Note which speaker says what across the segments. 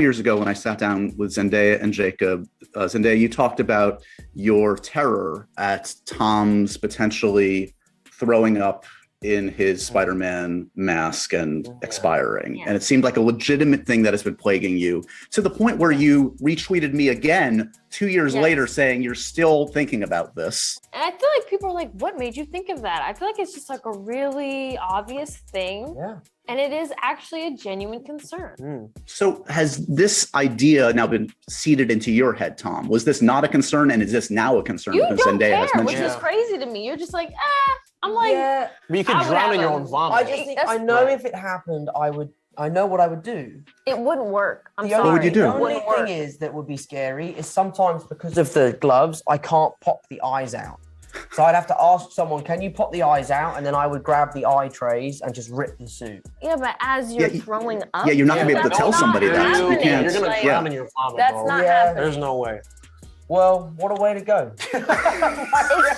Speaker 1: Years ago when I sat down with Zendaya and Jacob, Zendaya, you talked about your terror at Tom's potentially throwing up in his Spider-Man mask and expiring. Yeah. And it seemed like a legitimate thing that has been plaguing you to the point where you retweeted me again 2 years later saying you're still thinking about this.
Speaker 2: And I feel like people are like, what made you think of that? I feel like it's just like a really obvious thing.
Speaker 3: Yeah.
Speaker 2: And it is actually a genuine concern.
Speaker 1: So has this idea now been seeded into your head, Tom? Was this not a concern, and is this now a concern?
Speaker 2: You don't
Speaker 1: Zendaya
Speaker 2: care, which is crazy to me. You're just like, I'm like,
Speaker 4: but you could drown in your own vomit.
Speaker 3: I just think I know if it happened, I know what I would do.
Speaker 2: It wouldn't work. I'm
Speaker 3: the
Speaker 2: sorry.
Speaker 1: What would you do?
Speaker 3: The only thing is that would be scary is sometimes because of the gloves, I can't pop the eyes out. So I'd have to ask someone, can you pop the eyes out? And then I would grab the eye trays and just rip the suit.
Speaker 2: Yeah, but as you're throwing up.
Speaker 1: Yeah, you're not going to be able to tell somebody that.
Speaker 4: You can't. You're going to
Speaker 2: Like,
Speaker 4: drown in your vomit,
Speaker 2: That's
Speaker 4: bro.
Speaker 2: not happening.
Speaker 4: There's no way.
Speaker 3: Well, what a way to go.
Speaker 2: It's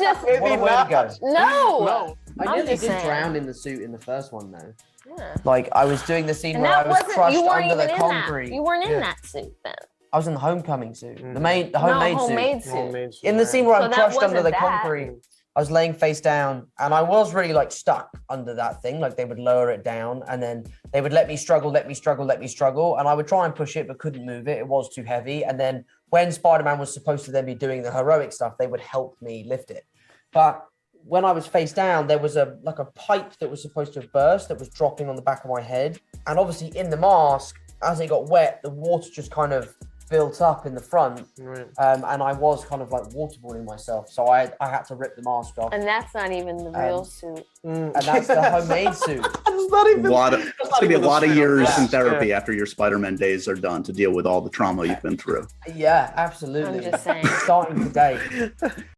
Speaker 2: just,
Speaker 3: What a way to go.
Speaker 2: no.
Speaker 3: I nearly
Speaker 2: just
Speaker 3: did
Speaker 2: saying.
Speaker 3: drown in the suit in the first one, though.
Speaker 2: Yeah.
Speaker 3: Like, I was doing the scene
Speaker 2: And
Speaker 3: where I
Speaker 2: that
Speaker 3: was
Speaker 2: wasn't,
Speaker 3: crushed
Speaker 2: you weren't
Speaker 3: under
Speaker 2: even
Speaker 3: the
Speaker 2: in
Speaker 3: concrete.
Speaker 2: that. You weren't in that suit then.
Speaker 3: I was in the homecoming suit. The homemade
Speaker 2: homemade
Speaker 3: suit.
Speaker 2: suit.
Speaker 3: In the scene where
Speaker 2: So
Speaker 3: I'm
Speaker 2: that
Speaker 3: crushed under
Speaker 2: wasn't
Speaker 3: the
Speaker 2: that.
Speaker 3: concrete, I was laying face down and I was really like stuck under that thing. Like they would lower it down and then they would let me struggle. And I would try and push it, but couldn't move it. It was too heavy. And then when Spider-Man was supposed to then be doing the heroic stuff, they would help me lift it. But when I was face down, there was a pipe that was supposed to have burst that was dropping on the back of my head. And obviously in the mask, as it got wet, the water just kind of built up in the front.
Speaker 4: Right.
Speaker 3: And I was kind of like waterboarding myself. So I had to rip the mask off.
Speaker 2: And that's not even the real suit.
Speaker 3: And that's the homemade suit.
Speaker 4: It's not even.
Speaker 1: It's going to be a lot of years in
Speaker 3: Yeah.
Speaker 1: therapy after your Spider-Man days are done to deal with all the trauma you've been through.
Speaker 3: Yeah, absolutely.
Speaker 2: I'm just saying.
Speaker 3: Starting today.